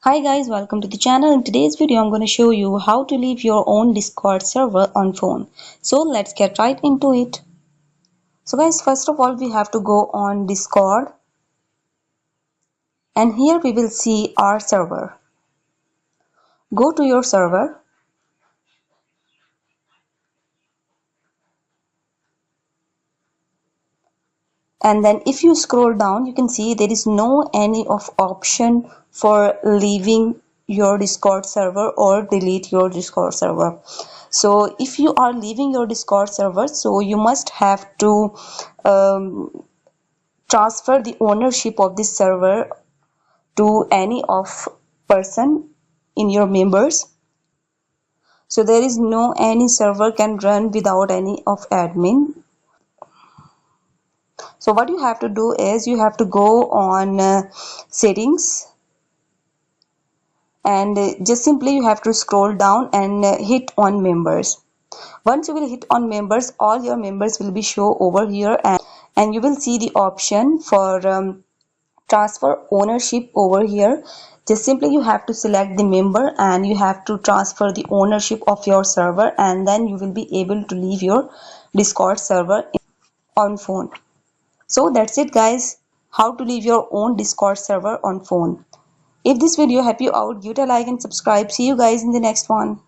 Hi guys, welcome to the channel. In today's video, I'm going to show you how to leave your own Discord server on phone. So let's get right into it. So guys, first of all, we have to go on Discord, and here we will see our server. Go to your server, and then if you scroll down, you can see there is no any of option for leaving your Discord server or delete your Discord server. So if you are leaving your Discord server, so you must have to transfer the ownership of this server to any of person in your members. So there is no any server can run without any of admin. So what you have to do is you have to go on settings, and just simply you have to scroll down and hit on members. Once you will hit on members, all your members will be show over here, and you will see the option for transfer ownership over here. Just simply you have to select the member and you have to transfer the ownership of your server, and then you will be able to leave your Discord server on phone. So that's it guys, how to leave your own Discord server on phone. If this video helped you out, give it a like and subscribe. See you guys in the next one.